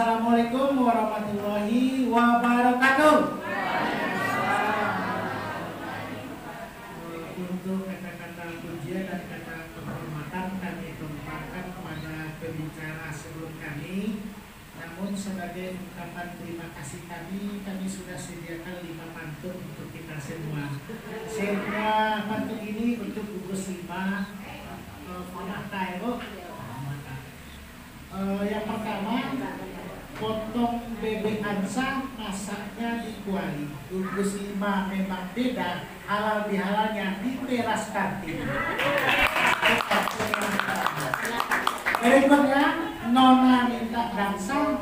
Assalamualaikum warahmatullahi wabarakatuh. Untuk kata-kata pujian dan kata penghormatan kami tumpahkan kepada pembicara sebelum kami. Namun sebagai ungkapan terima kasih kami sudah sediakan 5 pantun untuk kita semua. Semua pantun ini untuk gugus 5 yang pertama, potong bebek angsa, masaknya di kuali. Gugus 5 memang beda, halal bihalalnya di teras kantin. Berikutnya, Nona minta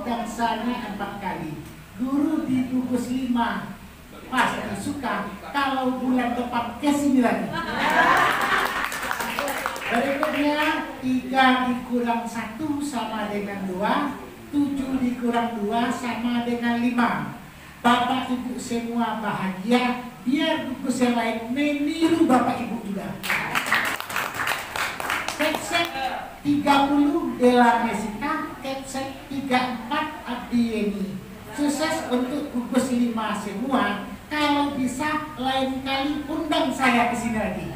dansanya 4 kali. Guru di gugus 5 pasti suka kalau bulan depan kesini lagi. Berikutnya, 3 dikurang 1 sama dengan 2, 7 dikurang 2 sama dengan 5. Bapak ibu semua bahagia, biar gugus yang lain meniru bapak ibu juga. Kepsek 30 Della Mesika, kepsek 34 Abdi Yeni. Sukses untuk gugus 5 semua. Kalau bisa lain kali undang saya ke sini lagi.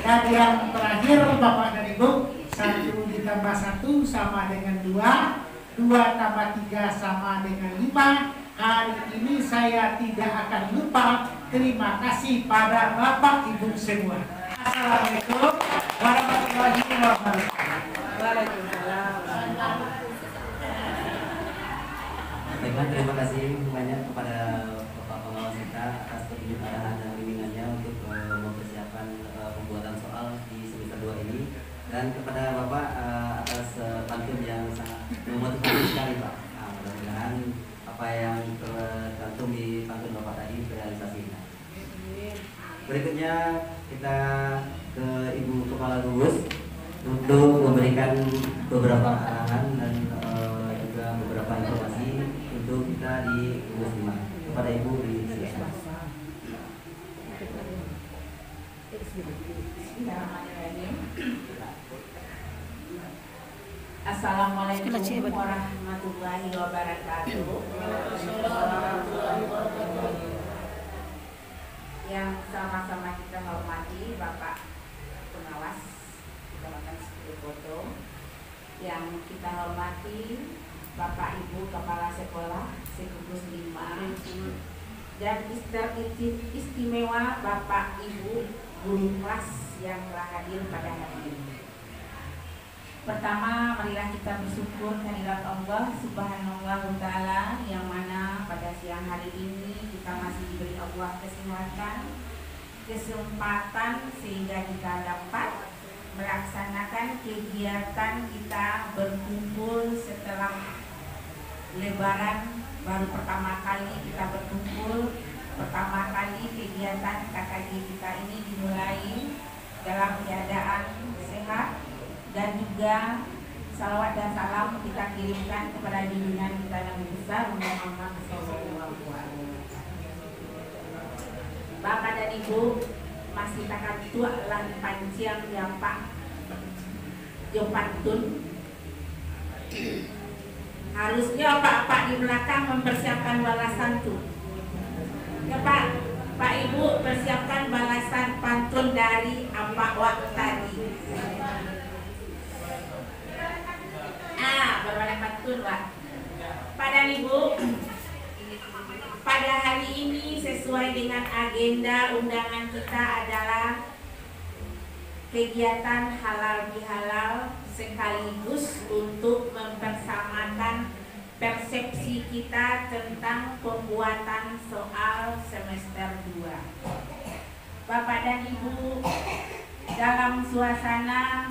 Dan yang terakhir Bapak dan Ibu, 1 ditambah 1 sama dengan 2, 2 tambah 3 sama dengan 5. Hari ini saya tidak akan lupa terima kasih pada Bapak Ibu semua. Assalamualaikum warahmatullahi wabarakatuh. Baiklah, terima kasih banyak kepada Bapak Pengawas kita atas petunjuk arahan dan bimbingannya untuk mempersiapkan pembuatan soal di semester 2 ini, dan kepada Bapak atas pantun yang sangat memotivasi sekali Pak. Nah, mudah-mudahan apa yang tercantum di pantun Bapak tadi terrealisasi. Berikutnya kita ke Ibu Kepala Gugus untuk memberikan beberapa arahan dan juga beberapa informasi untuk kita di gugus 5. Kepada Ibu disilakan. Assalamualaikum warahmatullahi wabarakatuh. Yang sama-sama kita hormati Bapak Pengawas, kita makan foto. Yang kita hormati Bapak Ibu Kepala Sekolah Gugus 5, dan istimewa Bapak Ibu guru kelas yang telah hadir pada hari ini. Pertama, marilah kita bersyukur kehadirat Allah Subhanahu wa Ta'ala, yang mana pada siang hari ini kita masih diberi Allah kesempatan sehingga kita dapat melaksanakan kegiatan kita berkumpul setelah Lebaran. Baru pertama kali kita berkumpul, pertama kali kegiatan KKG kita ini dimulai dalam keadaan sehat, dan juga salawat dan salam kita kirimkan kepada junjungan kita Nabi besar Muhammad SAW. Bapak dan Ibu, masih takkan tua lah panjang ya Pak Jopantun. Harusnya Pak di belakang mempersiapkan balasan tuh. Ya Pak Ibu persiapkan balasan pantun dari Pak Wak tadi. Berbagai pantun Pak. Pak dan Ibu, pada hari ini sesuai dengan agenda undangan kita adalah kegiatan halal bihalal, sekaligus untuk mempersamakan persepsi kita tentang pembuatan soal semester 2. Bapak dan Ibu, dalam suasana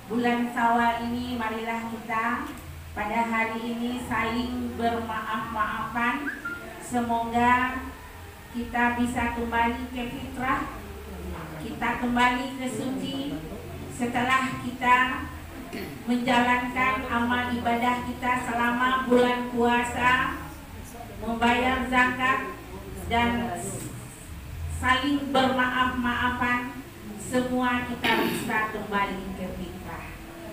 bulan Syawal ini, marilah kita pada hari ini saling bermaaf-maafan. Semoga kita bisa kembali ke fitrah, kita kembali ke suci setelah kita menjalankan amal ibadah kita selama bulan puasa, membayar zakat, dan saling bermaaf-maafan. Semua kita bisa kembali ke fitrah.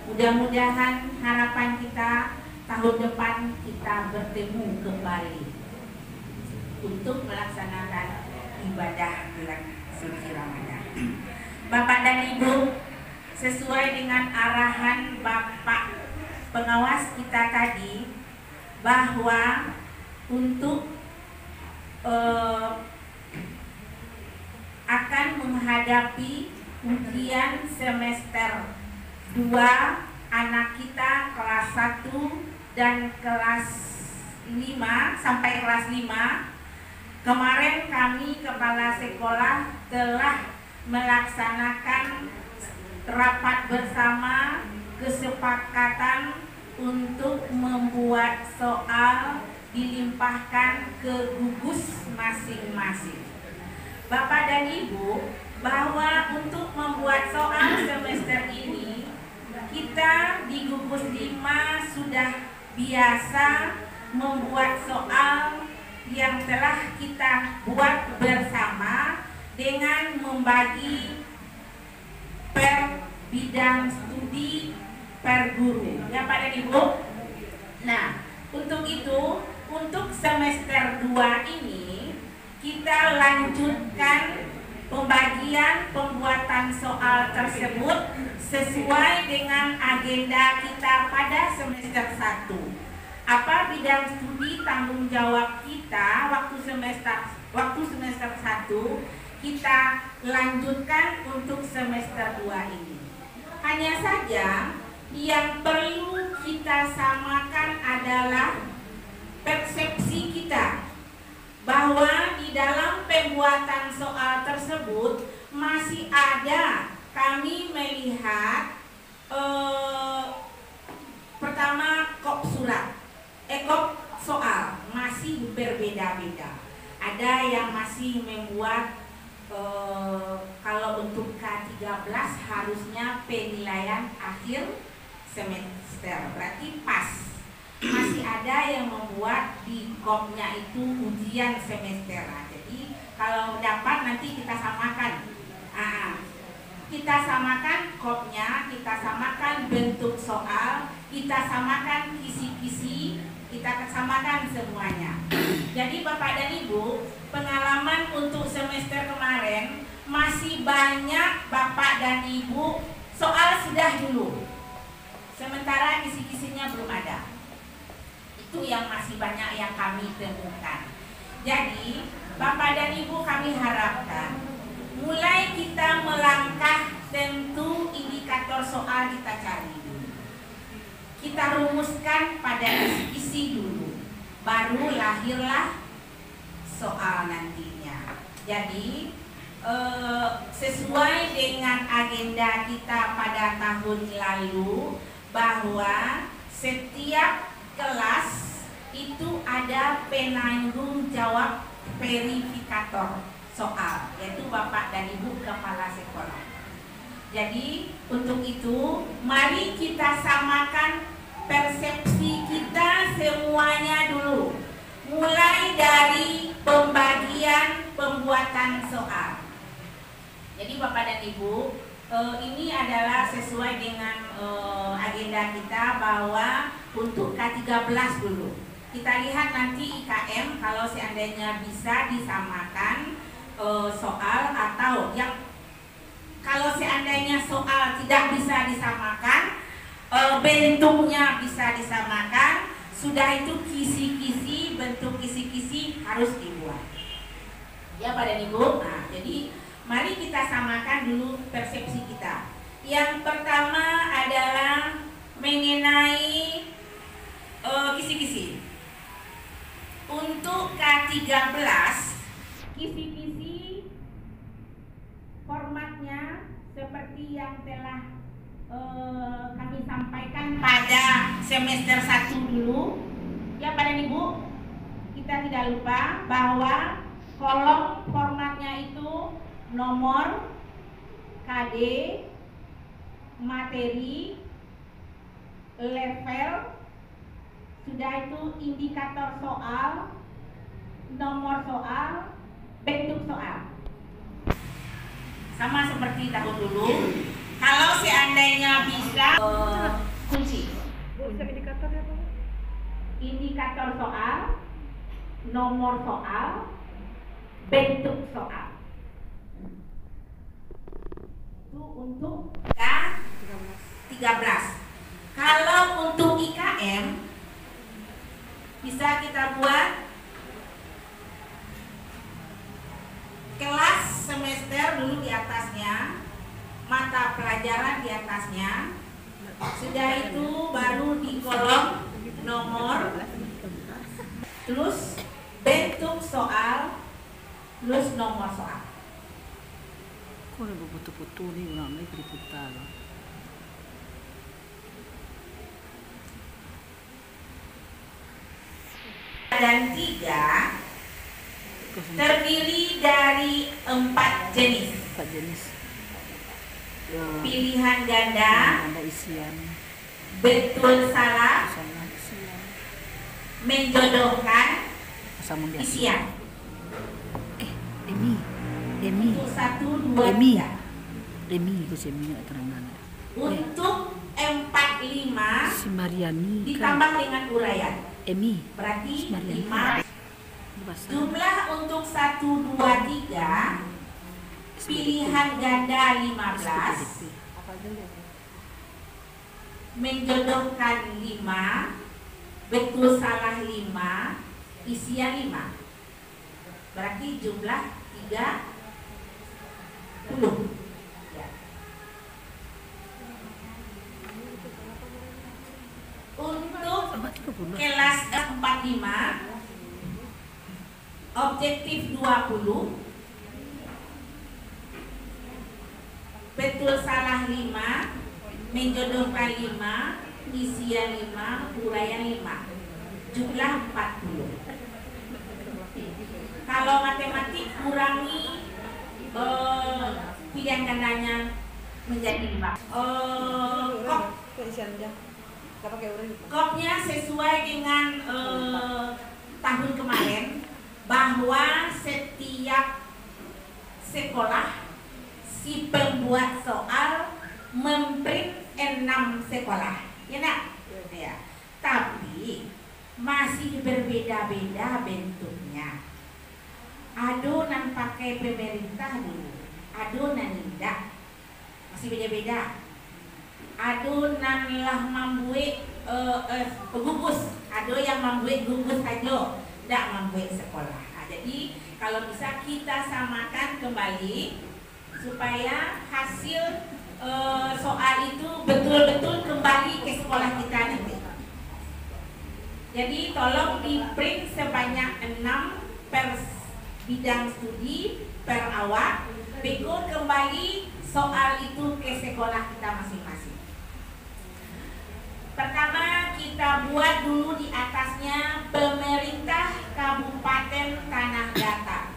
Mudah-mudahan harapan kita tahun depan kita bertemu kembali untuk melaksanakan ibadah bulan suci Ramadan. Bapak dan Ibu, sesuai dengan arahan Bapak pengawas kita tadi, bahwa untuk akan menghadapi ujian semester 2 anak kita kelas 1 dan kelas 5 sampai kelas 5. Kemarin kami kepala sekolah telah melaksanakan rapat bersama kesepakatan untuk membuat soal dilimpahkan ke gugus masing-masing. Bapak dan Ibu, bahwa untuk membuat soal semester ini kita di gugus 5 sudah biasa membuat soal yang telah kita buat bersama dengan membagi per bidang studi per guru, ya Pak dan Ibu. Nah, untuk itu, untuk semester 2 ini kita lanjutkan pembuatan soal tersebut sesuai dengan agenda kita pada semester 1. Apa bidang studi tanggung jawab kita waktu semester 1 kita lanjutkan untuk semester 2 ini. Hanya saja yang perlu kita samakan adalah persepsi kita, bahwa di dalam pembuatan soal tersebut masih ada kami melihat pertama kop soal masih berbeda-beda. Ada yang masih membuat kalau untuk K13 harusnya penilaian akhir semester, berarti pas. Masih ada yang membuat di kopnya itu ujian semester. Jadi kalau dapat nanti kita samakan. Kita samakan kopnya, kita samakan bentuk soal, kita samakan kisi-kisi, kita samakan semuanya. Jadi Bapak dan Ibu, pengalaman untuk semester kemarin masih banyak Bapak dan Ibu soal sudah dulu, sementara kisi-kisinya belum ada. Itu yang masih banyak yang kami temukan. Jadi Bapak dan Ibu, kami harapkan mulai kita melangkah, tentu indikator soal kita cari dulu, kita rumuskan pada isi dulu, baru lahirlah soal nantinya. Jadi sesuai dengan agenda kita pada tahun lalu, bahwa setiap kelas itu ada penanggung jawab verifikator soal, yaitu Bapak dan Ibu kepala sekolah. Jadi untuk itu mari kita samakan persepsi kita semuanya dulu, mulai dari pembagian pembuatan soal. Jadi Bapak dan Ibu, ini adalah sesuai dengan agenda kita, bahwa untuk K13 dulu kita lihat nanti IKM kalau seandainya bisa disamakan soal, atau yang kalau seandainya soal tidak bisa disamakan, bentuknya bisa disamakan, sudah itu kisi-kisi, bentuk kisi-kisi harus dibuat. Ya Pak dan Ibu. Nah, jadi mari kita samakan dulu persepsi kita. Yang pertama adalah mengenai kisi-kisi. Untuk K13, kisi-kisi formatnya seperti yang telah kami sampaikan pada semester 1 dulu. Ya Pak dan Ibu, kita tidak lupa bahwa kolom formatnya itu nomor, KD, materi, level, sudah itu indikator soal, nomor soal, bentuk soal. Sama seperti tahun dulu. Kalau seandainya bisa kunci. Indikatornya apa? indikator soal, nomor soal, bentuk soal. Itu untuk K13. Kalau untuk IKM bisa kita buat kelas semester dulu di atasnya, mata pelajaran di atasnya. Sudah itu baru di kolom nomor, terus bentuk soal, terus nomor soal. Kok ada foto-foto nih ulang lagi diputar. Dan 3 terdiri dari 4 jenis. 4 jenis. Pilihan ganda, Ada isian, betul salah, sama isian, menjodohkan, sama biasa. isian. Demi, Untuk 1, 2, Demi. 3. Demi itu sih minyak terangan. Untuk 4, 5 Si Mariani ditambah kan. dengan uraian. Emi. Berarti Mariani. 5. Jumlah untuk 1, 2, 3 pilihan ganda 15, menjodohkan 5, betul salah 5, isian 5. Berarti jumlah 30. Ya. Untuk kelas 45 objektif 20, betul salah 5, menjodohkan 5, isian 5, uraian 5, jumlah 40. Kalau matematik kurangi pilihan gandanya menjadi 5. Kopnya sesuai dengan tahun kemarin, bahwa setiap sekolah si pembuat soal memprint 6 sekolah, ya nak? Ya. Tapi masih berbeda-beda bentuknya. Adonan pakai pemerintah dulu, adonan tidak, masih beda-beda. Adonan lah membuat gugus, ado yang membuat gugus aja, tidak membuat sekolah. Nah, jadi kalau bisa kita samakan kembali supaya hasil soal itu betul-betul kembali ke sekolah kita nanti. Jadi tolong di print sebanyak 6 per bidang studi per awak, pikul kembali soal itu ke sekolah kita masing-masing. Pertama kita buat dulu di atasnya pemerintah Kabupaten Tanah Datar,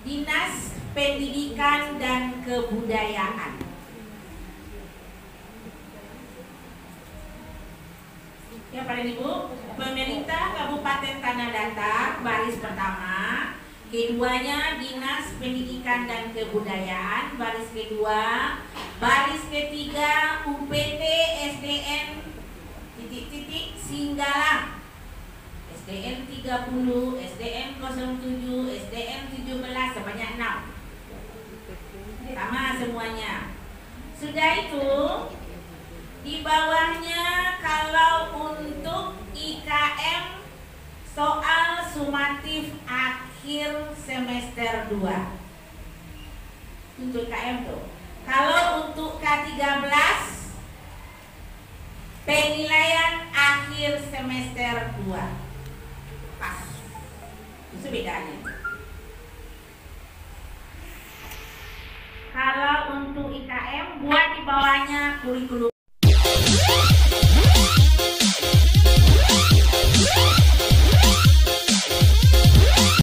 Dinas Pendidikan dan Kebudayaan. Ya Pak Ibu, pemerintah Kabupaten Tanah Datar baris pertama, keduanya Dinas Pendidikan dan Kebudayaan, baris kedua, baris ketiga UPT SDN titik-titik Singgalang, SDN 30, SDN 07, SDN 17, sebanyak 6. Sama semuanya. Sudah itu, di bawahnya kalau untuk IKM soal sumatif akhir semester 2. Untuk IKM tuh. Kalau untuk K13 penilaian akhir semester 2. Pas. Itu bedanya. Kalau untuk IKM buat di bawahnya kurikulum